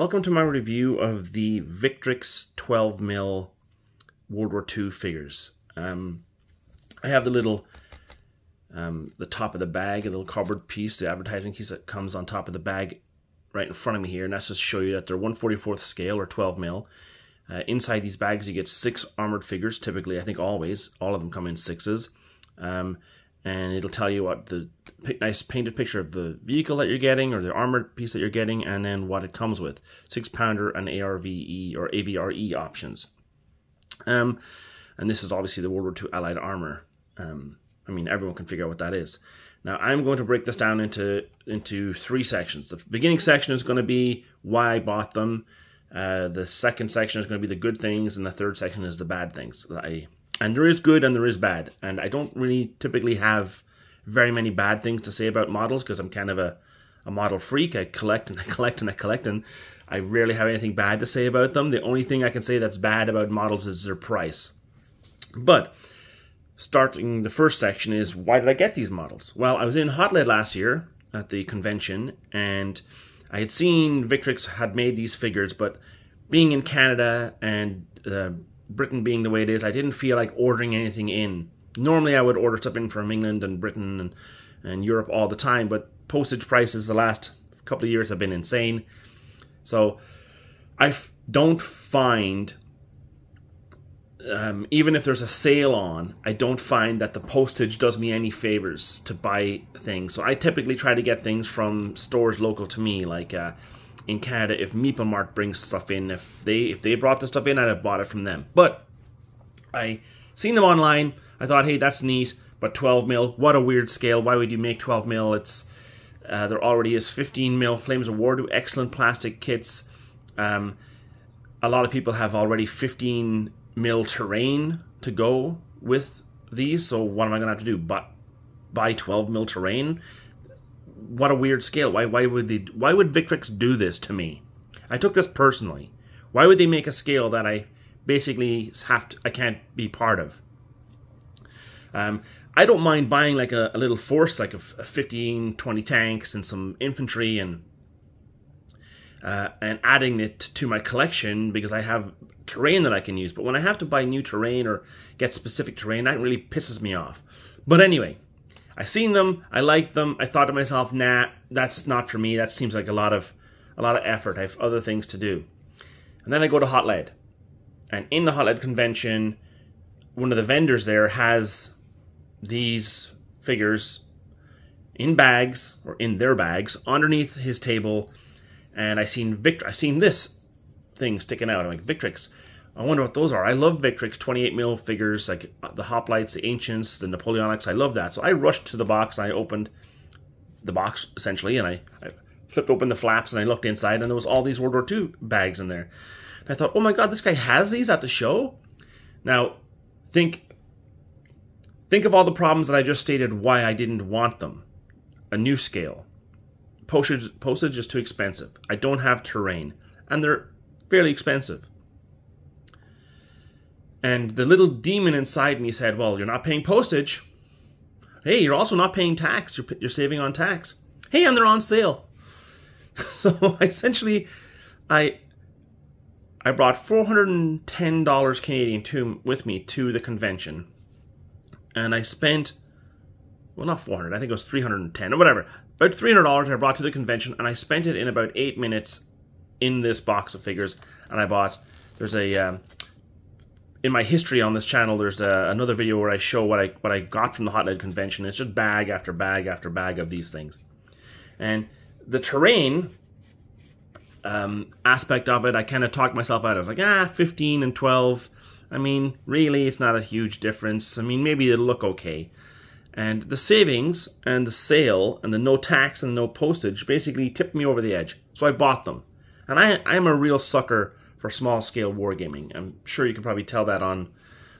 Welcome to my review of the Victrix 12mm World War II figures. I have the little, the top of the bag, a little cardboard piece, the advertising piece that comes on top of the bag right in front of me here, and that's just to show you that they're 1/44 scale or 12mm. Inside these bags you get 6 armored figures, typically, I think always. All of them come in 6s. And it'll tell you what the nice painted picture of the vehicle that you're getting or the armored piece that you're getting, and then what it comes with. 6-pounder and ARVE or AVRE options. And this is obviously the World War II Allied armor. I mean, everyone can figure out what that is. Now, I'm going to break this down into 3 sections. The beginning section is going to be why I bought them. The second section is going to be the good things, and the third section is the bad things. And there is good and there is bad. And I don't really typically have very many bad things to say about models because I'm kind of a model freak. I collect and I collect and I collect, and I rarely have anything bad to say about them. The only thing I can say that's bad about models is their price. But starting the first section is, why did I get these models? Well, I was in Hot Lead last year at the convention, and I had seen Victrix had made these figures, but being in Canada and Britain being the way it is, I didn't feel like ordering anything in. Normally I would order stuff in from England and Britain and Europe all the time, but postage prices the last couple of years have been insane. So I don't find, even if there's a sale on, I don't find that the postage does me any favors to buy things. So I typically try to get things from stores local to me, like in Canada, if Meeple Mart brings stuff in, if they brought the stuff in, I'd have bought it from them. But I seen them online. I thought, hey, that's neat, but 12mm, what a weird scale. Why would you make 12mm? It's there already is 15mm Flames of War, do excellent plastic kits. A lot of people have already 15mm terrain to go with these. So what am I gonna have to do? Buy 12mm terrain? What a weird scale. Why would Victrix do this to me? I took this personally. Why would they make a scale that I basically I can't be part of? I don't mind buying like a little force, like a 15, 20 tanks and some infantry, and adding it to my collection because I have terrain that I can use. But when I have to buy new terrain or get specific terrain, that really pisses me off. But anyway, I seen them, I liked them, I thought to myself, nah, that's not for me, that seems like a lot of effort, I have other things to do. And then I go to Hot Lead. And in the Hot Lead convention, one of the vendors there has these figures in bags, or in their bags, underneath his table, and I seen this thing sticking out. I'm like, Victrix, I wonder what those are. I love Victrix 28mm figures, like the Hoplites, the Ancients, the Napoleonics. I love that. So I rushed to the box and I opened the box, essentially, and I flipped open the flaps and I looked inside, and there was all these World War II bags in there. And I thought, oh my god, this guy has these at the show? Now, think of all the problems that I just stated why I didn't want them. A new scale. Postage is too expensive. I don't have terrain. And they're fairly expensive. And the little demon inside me said, well, you're not paying postage. Hey, you're also not paying tax. You're saving on tax. Hey, and they're on sale. So essentially, I brought $410 Canadian with me to the convention. And I spent, well, not 400, I think it was 310 or whatever. About $300 I brought to the convention, and I spent it in about 8 minutes in this box of figures. And I bought, there's a... in my history on this channel, there's another video where I show what I got from the Hot Lead convention. It's just bag after bag after bag of these things. And the terrain aspect of it, I kind of talked myself out of. Like, 15 and 12. I mean, really, it's not a huge difference. I mean, maybe it'll look okay. And the savings and the sale and the no tax and no postage basically tipped me over the edge. So I bought them. And I'm a real sucker for small-scale wargaming. I'm sure you can probably tell that on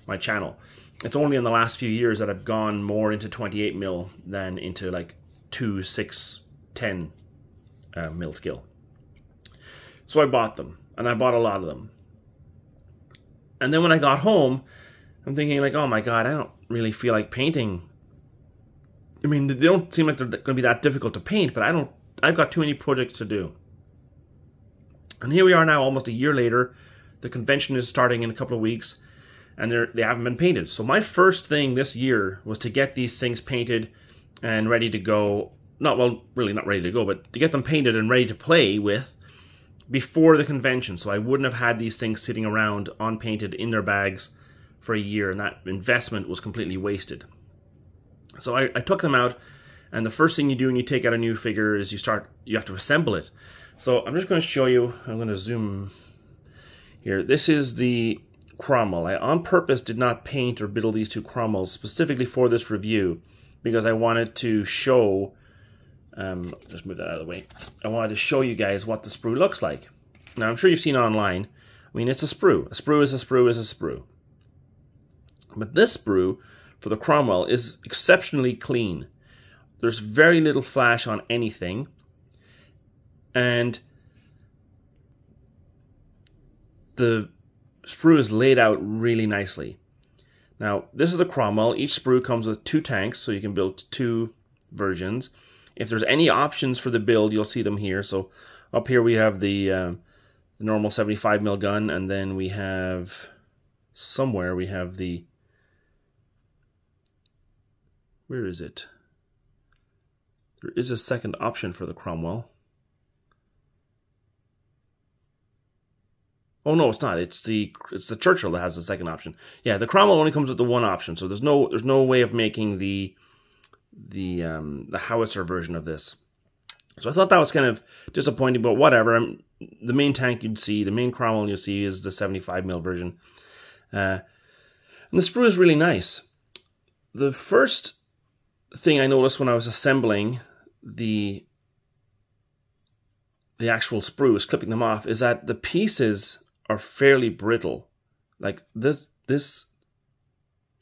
my channel. It's only in the last few years that I've gone more into 28mm than into like 2, 6, 10 mil scale. So I bought them, and I bought a lot of them. And then when I got home, I'm thinking like, oh my god, I don't really feel like painting. I mean, they don't seem like they're going to be that difficult to paint, but I've got too many projects to do. And here we are now, almost a year later. The convention is starting in a couple of weeks, and they haven't been painted. So my first thing this year was to get these things painted and ready to go. Really not ready to go, but to get them painted and ready to play with before the convention. So I wouldn't have had these things sitting around unpainted in their bags for a year, and that investment was completely wasted. So I took them out, and the first thing you do when you take out a new figure is you have to assemble it. So I'm just going to show you. I'm going to zoom here. This is the Cromwell. I on purpose did not paint or Brittle these two Cromwells specifically for this review because I wanted to show, just move that out of the way. I wanted to show you guys what the sprue looks like. Now I'm sure you've seen online. I mean, it's a sprue. A sprue is a sprue is a sprue. But this sprue for the Cromwell is exceptionally clean. There's very little flash on anything. And the sprue is laid out really nicely. Now, this is the Cromwell. Each sprue comes with 2 tanks, so you can build 2 versions. If there's any options for the build, you'll see them here. So up here we have the normal 75mm gun, and then we have somewhere we have the, where is it? There is a second option for the Cromwell. Oh no, it's not. It's the Churchill that has the second option. Yeah, the Cromwell only comes with the 1 option, so there's no way of making the howitzer version of this. So I thought that was kind of disappointing, but whatever. The main tank you'd see, the main Cromwell you'll see is the 75mm version, and the sprue is really nice. The first thing I noticed when I was assembling the actual sprues, clipping them off, is that the pieces are fairly brittle. Like this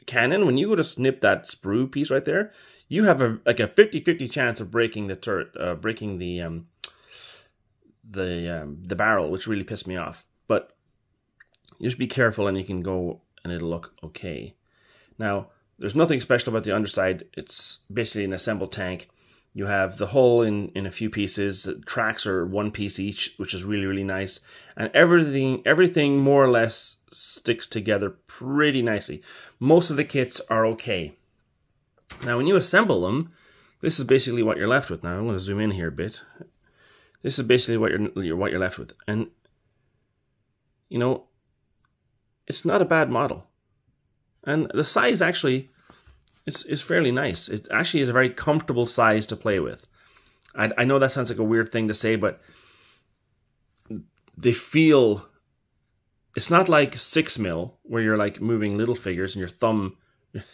cannon, when you go to snip that sprue piece right there, you have a 50-50 chance of breaking the turret, breaking the barrel, which really pissed me off. But you just be careful, and you can go, and it'll look okay. Now, there's nothing special about the underside. It's basically an assembled tank. You have the hull in a few pieces. The tracks are 1 piece each, which is really, really nice. And everything more or less sticks together pretty nicely. Most of the kits are okay. Now, when you assemble them, this is basically what you're left with. Now, I'm going to zoom in here a bit. This is basically what you're left with. And, you know, it's not a bad model. And the size actually is fairly nice. It actually is a very comfortable size to play with. I know that sounds like a weird thing to say, but they feel... It's not like 6mm, where you're like moving little figures and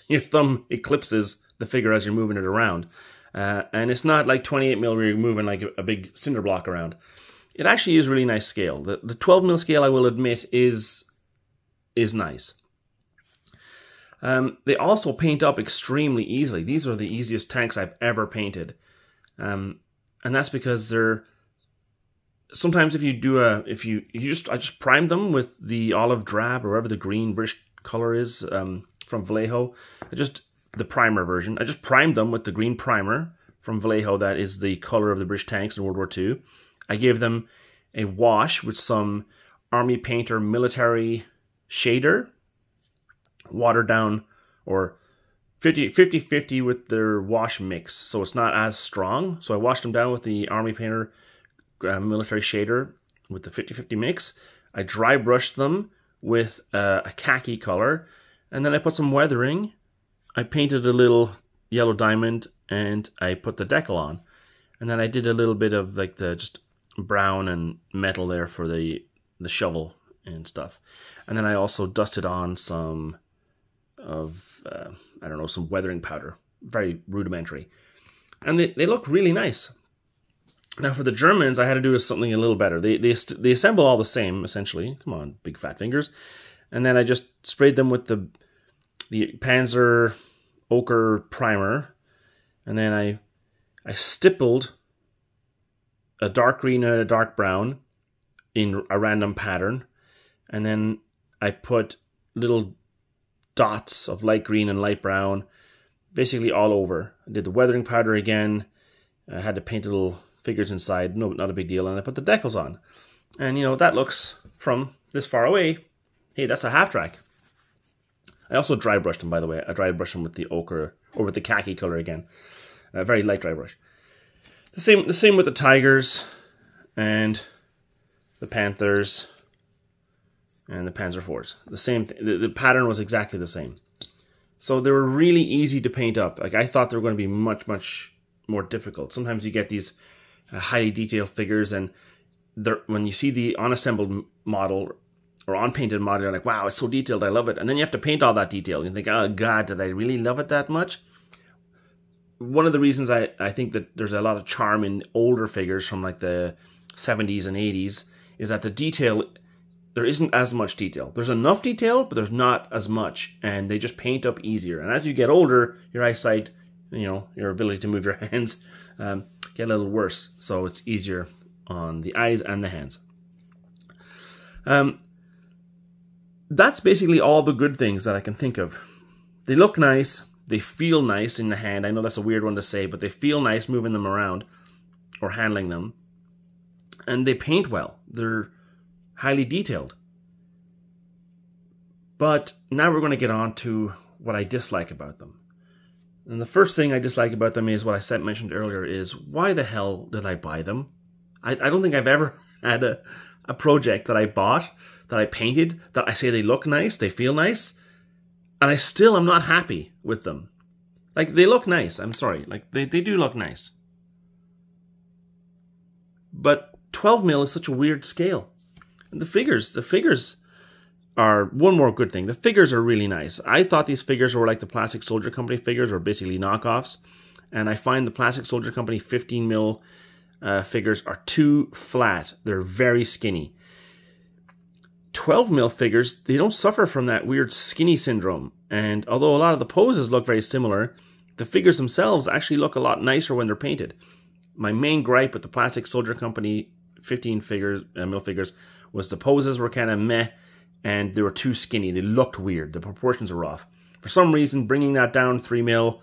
your thumb eclipses the figure as you're moving it around. And it's not like 28mm where you're moving like a big cinder block around. It actually is really nice scale. The 12mm scale, I will admit, is nice. They also paint up extremely easily. These are the easiest tanks I've ever painted. And that's because they're... Sometimes if you do I just prime them with the olive drab or whatever the green British color is from Vallejo. The primer version. I just primed them with the green primer from Vallejo. That is the color of the British tanks in World War II. I gave them a wash with some Army Painter military shader, watered down, or 50-50 with their wash mix, so it's not as strong. So I washed them down with the Army Painter military shader with the 50-50 mix. I dry brushed them with a khaki color, and then I put some weathering. I painted a little yellow diamond, and I put the decal on. And then I did a little bit of like the just brown and metal there for the shovel and stuff. And then I also dusted on some of, I don't know, some weathering powder. Very rudimentary. And they look really nice. Now for the Germans, I had to do something a little better. They assemble all the same, essentially. Come on, big fat fingers. And then I just sprayed them with the Panzer Ochre primer. And then I stippled a dark green and a dark brown in a random pattern. And then I put little dots of light green and light brown basically all over. I did the weathering powder again. I had to paint little figures inside. No, not a big deal. And I put the decals on. And, you know, that looks from this far away. Hey, that's a half track. I also dry brushed them, by the way. I dry brushed them with the ochre, or with the khaki color again. A very light dry brush. The same with the tigers and the panthers and the Panzer IVs. The same thing. The pattern was exactly the same. So they were really easy to paint up. Like, I thought they were going to be much, much more difficult. Sometimes you get these highly detailed figures, and when you see the unassembled model or unpainted model, you're like, wow, it's so detailed, I love it. And then you have to paint all that detail. And you think, oh God, did I really love it that much? One of the reasons I think that there's a lot of charm in older figures from like the 70s and 80s is that the detail, there isn't as much detail. There's enough detail, but there's not as much, and they just paint up easier. And as you get older, your eyesight, you know, your ability to move your hands get a little worse. So it's easier on the eyes and the hands. That's basically all the good things that I can think of. They look nice. They feel nice in the hand. I know that's a weird one to say, but they feel nice moving them around or handling them. And they paint well. They're highly detailed. But now we're going to get on to what I dislike about them. And the first thing I dislike about them is what I mentioned earlier is, why the hell did I buy them? I don't think I've ever had a project that I bought, that I painted, that I say they look nice, they feel nice, and I still am not happy with them. Like, they look nice, I'm sorry. Like, they do look nice. But 12mm is such a weird scale. And the figures are one more good thing. The figures are really nice. I thought these figures were like the Plastic Soldier Company figures, or basically knockoffs. And I find the Plastic Soldier Company 15mm figures are too flat. They're very skinny. 12mm figures, they don't suffer from that weird skinny syndrome. And although a lot of the poses look very similar, the figures themselves actually look a lot nicer when they're painted. My main gripe with the Plastic Soldier Company 15mm figures was the poses were kind of meh, and they were too skinny. They looked weird. The proportions are off. For some reason, bringing that down 3mm,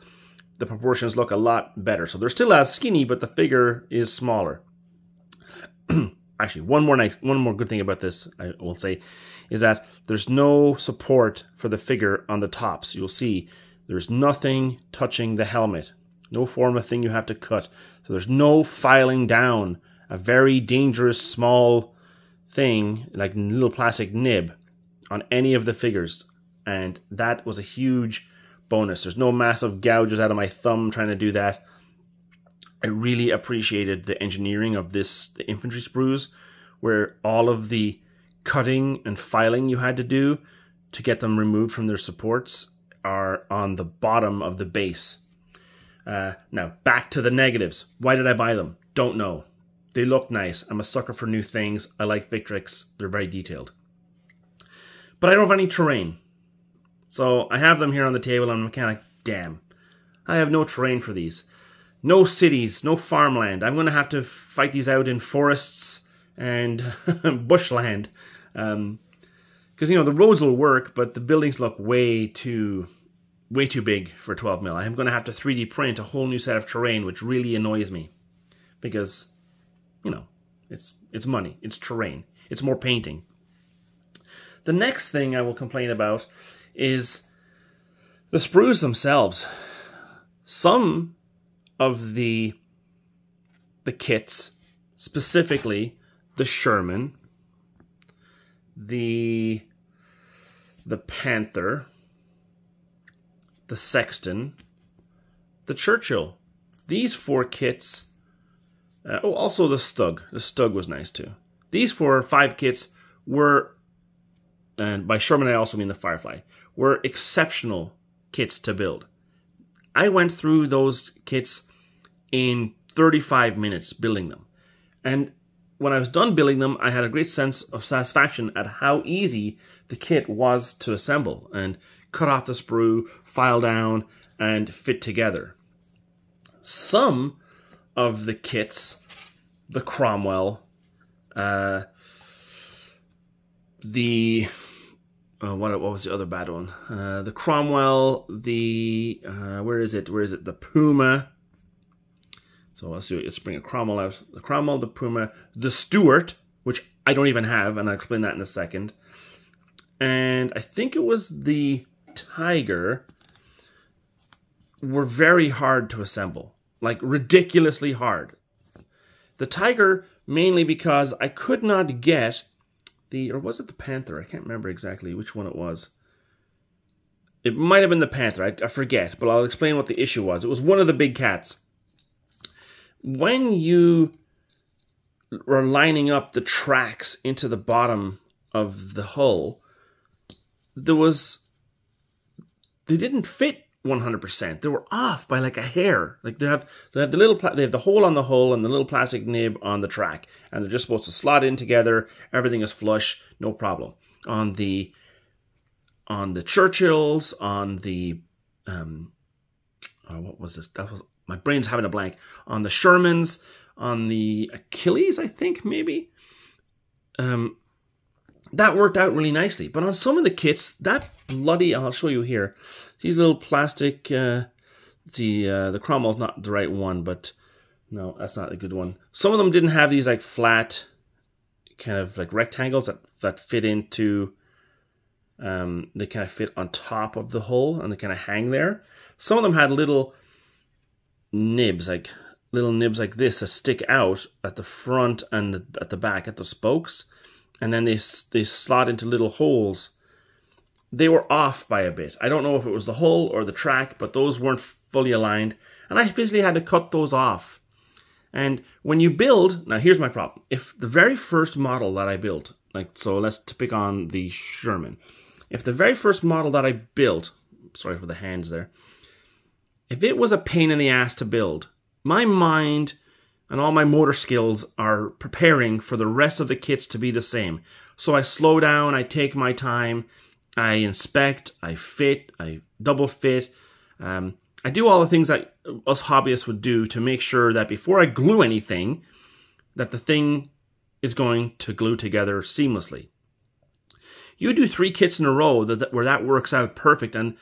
the proportions look a lot better. So they're still as skinny, but the figure is smaller. Actually, one more good thing about this, I will say, is that there's no support for the figure on the tops. You'll see there's nothing touching the helmet. No form of thing you have to cut. So there's no filing down a very dangerous small thing, like a little plastic nib, on any of the figures. And that was a huge bonus. There's no massive gouges out of my thumb trying to do that. I really appreciated the engineering of this, the infantry sprues, where all of the cutting and filing you had to do to get them removed from their supports are on the bottom of the base. Now, back to the negatives. Why did I buy them? Don't know. They look nice. I'm a sucker for new things. I like Victrix. They're very detailed. But I don't have any terrain. So I have them here on the table, and I'm kind of, damn, I have no terrain for these. No cities, no farmland. I'm going to have to fight these out in forests and bushland. Because, you know, the roads will work, but the buildings look way too big for 12mm. I'm going to have to 3D print a whole new set of terrain, which really annoys me. Because, you know, it's money, it's terrain, it's more painting. The next thing I will complain about is the sprues themselves. Some of the kits, specifically the Sherman, the Panther, the Sexton, the Churchill. These 4 kits, also the Stug. The Stug was nice too. These 4 or 5 kits were, and by Sherman I also mean the Firefly, were exceptional kits to build. I went through those kits in 35 minutes building them. And when I was done building them, I had a great sense of satisfaction at how easy the kit was to assemble and cut off the sprue, file down, and fit together. Some of the kits, the Cromwell, what was the other bad one? The Cromwell, the where is it? The Puma. So let's bring a Cromwell out. The Cromwell, the Puma, the Stuart, which I don't even have, and I'll explain that in a second. And I think it was the Tiger were very hard to assemble, like ridiculously hard. The Tiger mainly because I could not get the, or was it the Panther? I can't remember exactly which one it was. It might have been the Panther, I forget, but I'll explain what the issue was. It was one of the big cats. When you were lining up the tracks into the bottom of the hull, they didn't fit 100%. They were off by like a hair. Like they have the hole on the hull and the little plastic nib on the track, and they're just supposed to slot in together. Everything is flush, no problem. On the Churchills, on the what was this? That was, my brain's having a blank. On the Shermans, on the Achilles, I think maybe. That worked out really nicely. But on some of the kits, that bloody, I'll show you here. These little plastic, the Cromwell's not the right one, but no, that's not a good one. Some of them didn't have these like flat, kind of like rectangles that fit into, they kind of fit on top of the hull and they kind of hang there. Some of them had little nibs like this that stick out at the front and at the back at the spokes. And then they slot into little holes. They were off by a bit. I don't know if it was the hull or the track, but those weren't fully aligned. And I physically had to cut those off. And when you build, now here's my problem. If the very first model that I built, like, so let's pick on the Sherman. If the very first model that I built, sorry for the hands there, if it was a pain in the ass to build, my mind and all my motor skills are preparing for the rest of the kits to be the same. So I slow down, I take my time, I inspect, I fit, I double fit. I do all the things that us hobbyists would do to make sure that before I glue anything, that the thing is going to glue together seamlessly. You do 3 kits in a row where that works out perfect and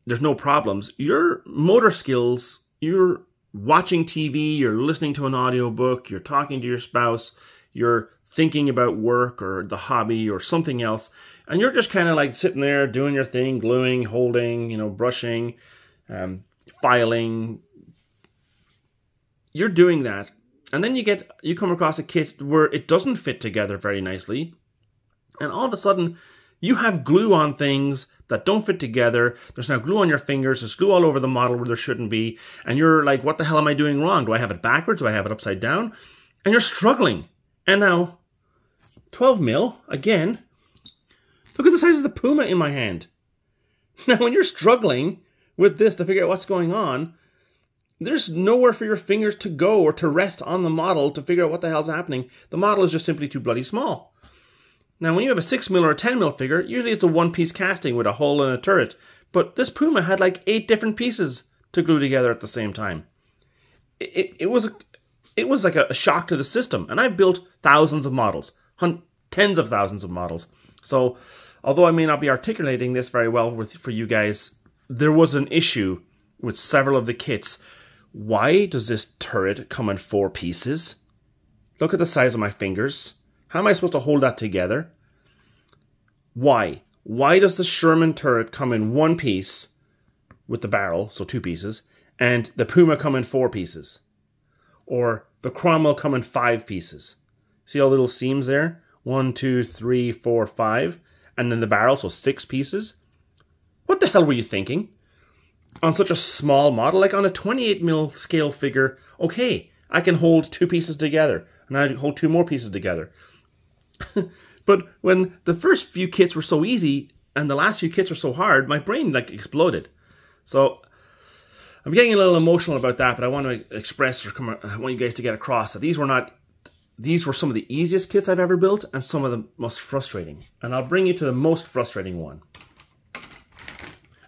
there's no problems. Your motor skills, you're watching TV, you're listening to an audiobook, you're talking to your spouse, you're thinking about work or the hobby or something else, and you're just kind of like sitting there doing your thing, gluing, holding, brushing, filing. You're doing that, and then you come across a kit where it doesn't fit together very nicely, and all of a sudden you have glue on things that don't fit together. There's now glue on your fingers. There's glue all over the model where there shouldn't be. And you're like, what the hell am I doing wrong? Do I have it backwards? Do I have it upside down? And you're struggling. And now, 12 mil, again. Look at the size of the Puma in my hand. Now, when you're struggling with this to figure out what's going on, there's nowhere for your fingers to go or to rest on the model to figure out what the hell's happening. The model is just simply too bloody small. Now, when you have a 6 mil or a 10 mil figure, usually it's a one-piece casting with a hull and a turret. But this Puma had like 8 different pieces to glue together at the same time. It was like a shock to the system. And I've built thousands of models, tens of thousands of models. So, although I may not be articulating this very well for you guys, there was an issue with several of the kits. Why does this turret come in 4 pieces? Look at the size of my fingers. How am I supposed to hold that together? Why? Why does the Sherman turret come in 1 piece with the barrel, so 2 pieces, and the Puma come in 4 pieces? Or the Cromwell come in 5 pieces? See all the little seams there? 1, 2, 3, 4, 5. And then the barrel, so 6 pieces? What the hell were you thinking? On such a small model, like on a 28 mil scale figure, okay, I can hold 2 pieces together, and I hold 2 more pieces together. But when the first few kits were so easy and the last few kits were so hard, my brain like exploded. So I'm getting a little emotional about that, but I want to express, or I want you guys to get across that these were some of the easiest kits I've ever built and some of the most frustrating. And I'll bring you to the most frustrating one.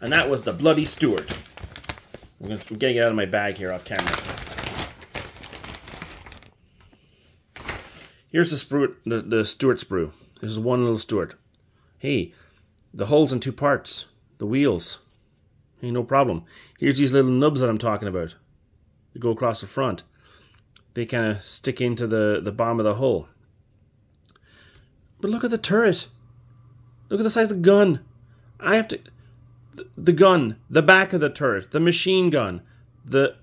And that was the bloody Stuart. I'm getting it out of my bag here off camera. Here's the Stuart sprue. This is one little Stuart. Hey, the hull's in 2 parts. The wheels. Hey, no problem. Here's these little nubs that I'm talking about. They go across the front. They kind of stick into the bottom of the hull. But look at the turret. Look at the size of the gun. I have to... The gun, the back of the turret, the machine gun, the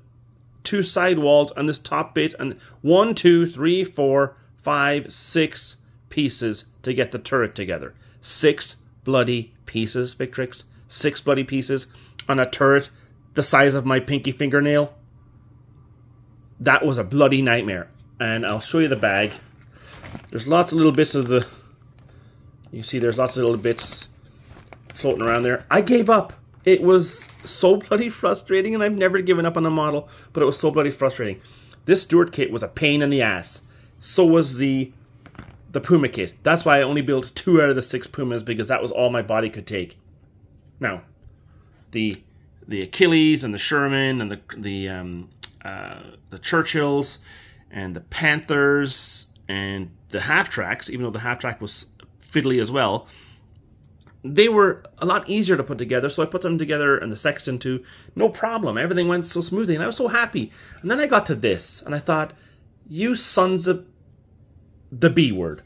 two side walls and this top bit, and 1, 2, 3, 4, 5, 6 pieces to get the turret together. 6 bloody pieces, Victrix. 6 bloody pieces on a turret the size of my pinky fingernail. That was a bloody nightmare. And I'll show you the bag. There's lots of little bits of the... You see there's lots of little bits floating around there. I gave up. It was so bloody frustrating, and I've never given up on a model, but it was so bloody frustrating. This Stuart kit was a pain in the ass. So was the Puma kit. That's why I only built 2 out of the 6 Pumas, because that was all my body could take. Now, the Achilles and the Sherman and the Churchills and the Panthers and the half-tracks, even though the half-track was fiddly as well, they were a lot easier to put together, so I put them together, and the Sexton too. No problem. Everything went so smoothly, and I was so happy. And then I got to this, and I thought, you sons of the B word.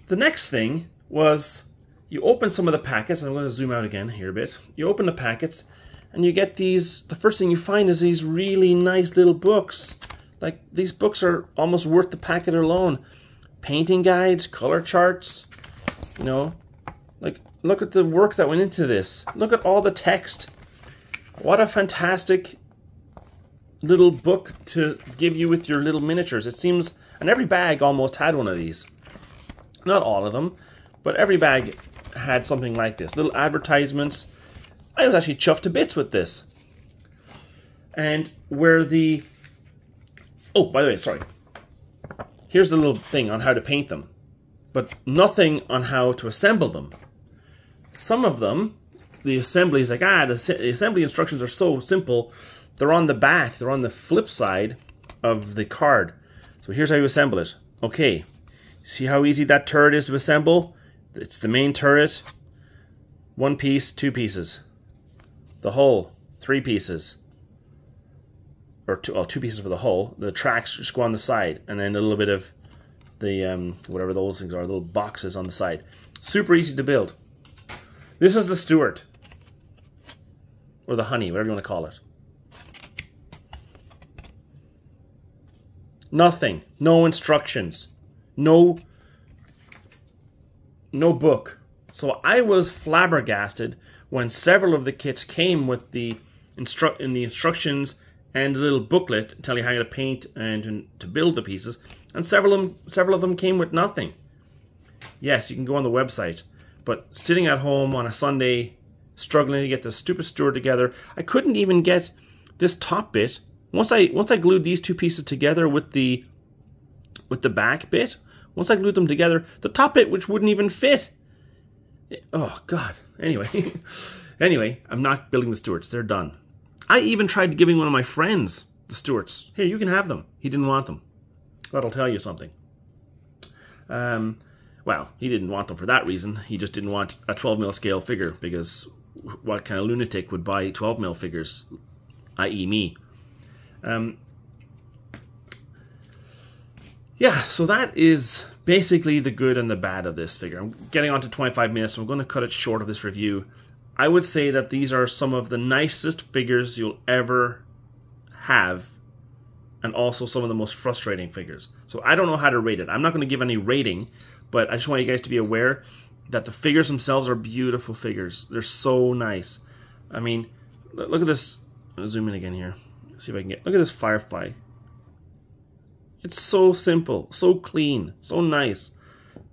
The next thing was, you open some of the packets, and I'm going to zoom out again here a bit. You open the packets, and you get these, the first thing you find is these really nice little books. Like, these books are almost worth the packet alone. Painting guides, color charts, you know. Like, look at the work that went into this. Look at all the text. What a fantastic little book to give you with your little miniatures. It seems, and every bag almost had one of these. Not all of them, but every bag had something like this. Little advertisements. I was actually chuffed to bits with this. And where the... Oh, by the way, sorry. Here's the little thing on how to paint them, but nothing on how to assemble them. Some of them, the assembly is like, the assembly instructions are so simple. They're on the back. They're on the flip side of the card. So here's how you assemble it. Okay. See how easy that turret is to assemble? It's the main turret. 1 piece, 2 pieces. The hull, 3 pieces. Or 2 pieces for the hull. The tracks just go on the side. And then a little bit of the, whatever those things are, little boxes on the side. Super easy to build. This is the Stuart. Or the Honey, whatever you want to call it. Nothing. No instructions. No book. So I was flabbergasted when several of the kits came with the instructions and a little booklet telling you how to paint and to build the pieces. And several of them came with nothing. Yes, you can go on the website. But sitting at home on a Sunday, struggling to get the stupid Stuart together, I couldn't even get this top bit. Once I glued these 2 pieces together with the back bit, once I glued them together, the top bit, which wouldn't even fit. Oh God. Anyway, I'm not building the Stuarts. They're done. I even tried giving one of my friends the Stuarts. Here, you can have them. He didn't want them. That'll tell you something. Well, he didn't want them for that reason. He just didn't want a 12mm scale figure, because what kind of lunatic would buy 12mm figures, i.e. me? Yeah, so that is basically the good and the bad of this figure. I'm getting on to 25 minutes, so I'm going to cut it short of this review. I would say that these are some of the nicest figures you'll ever have, and also some of the most frustrating figures. So I don't know how to rate it. I'm not going to give any rating, but I just want you guys to be aware that the figures themselves are beautiful figures. They're so nice. I mean, look at this. I'll zoom in again here. See if I can get... Look at this Firefly. It's so simple, so clean, so nice.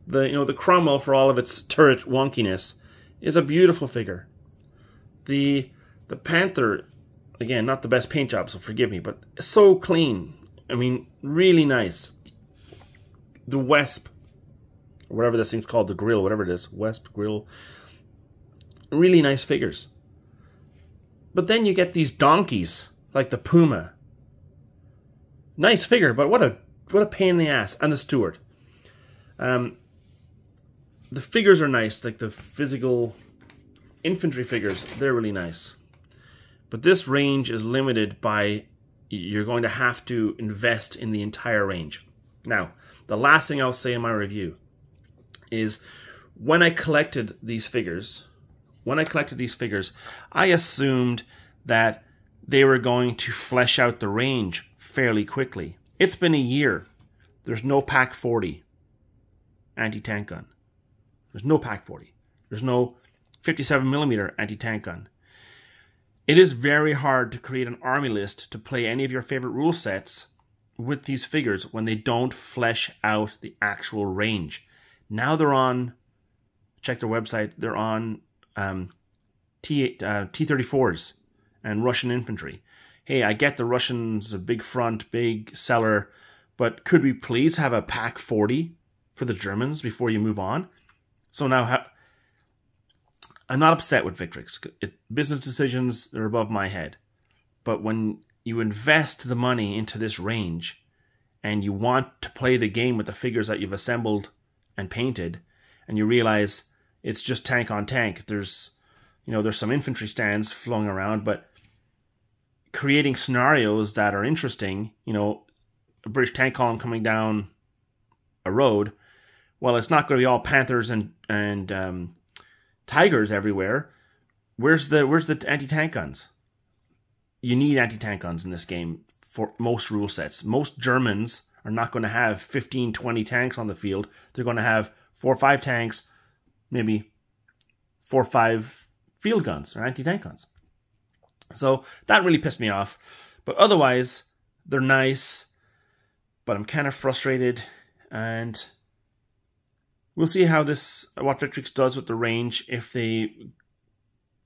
The Cromwell, for all of its turret wonkiness, is a beautiful figure. The Panther, again, not the best paint job, so forgive me, but so clean. I mean, really nice. The Wesp, or whatever this thing's called, the Grill, whatever it is, Wesp, Grill. Really nice figures. But then you get these donkeys, like the Puma. Nice figure, but what a pain in the ass. And the Stuart. The figures are nice, like the physical infantry figures. They're really nice. But this range is limited by, you're going to have to invest in the entire range. Now, the last thing I'll say in my review. is when I collected these figures, I assumed that they were going to flesh out the range fairly quickly. It's been a year. There's no Pack 40 anti-tank gun. There's no Pack 40. There's no 57mm anti-tank gun. It is very hard to create an army list to play any of your favorite rule sets with these figures when they don't flesh out the actual range. Now they're on, check their website, they're on T-34s and Russian infantry. Hey, I get the Russians, a big front, big seller, but could we please have a Pack 40 for the Germans before you move on? So now, I'm not upset with Victrix. Business decisions, they're above my head. But when you invest the money into this range and you want to play the game with the figures that you've assembled and painted, and you realize it's just tank on tank, there's some infantry stands flowing around, but creating scenarios that are interesting, a British tank column coming down a road, well, it's not going to be all Panthers and Tigers everywhere. Where's the anti-tank guns? You need anti-tank guns in this game for most rule sets. Most Germans are not going to have 15, 20 tanks on the field. They're going to have 4 or 5 tanks, maybe 4 or 5 field guns or anti-tank guns. So that really pissed me off. But otherwise, they're nice, but I'm kind of frustrated, and we'll see what Victrix does with the range if they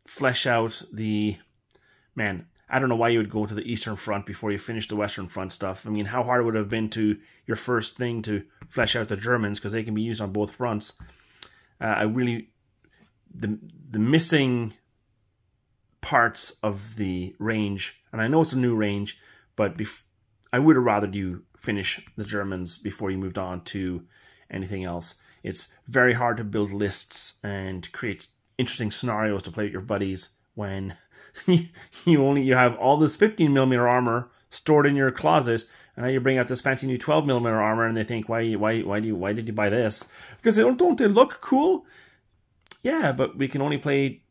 flesh out the... Man, I don't know why you would go to the Eastern Front before you finish the Western Front stuff. I mean, how hard it would have been to your first thing to flesh out the Germans, because they can be used on both fronts. The missing parts of the range, and I know it's a new range, but I would have rather you finish the Germans before you moved on to anything else. It's very hard to build lists and create interesting scenarios to play with your buddies when you have all this 15mm armor stored in your closet, and now you bring out this fancy new 12mm armor, and they think, why did you buy this? Because don't they look cool? Yeah, but we can only play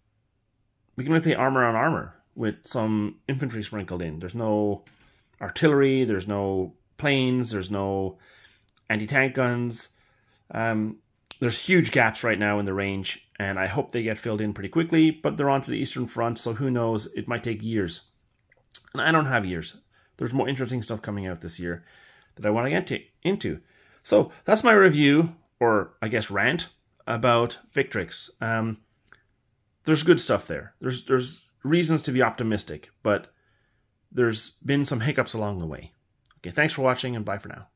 armor on armor with some infantry sprinkled in. There's no artillery, there's no planes, there's no anti-tank guns. There's huge gaps right now in the range, and I hope they get filled in pretty quickly, but they're onto the Eastern Front, so who knows, it might take years. And I don't have years. There's more interesting stuff coming out this year that I want to get into. So that's my review, or I guess rant, about Victrix. There's good stuff there. There's reasons to be optimistic, but there's been some hiccups along the way. Okay, thanks for watching, and bye for now.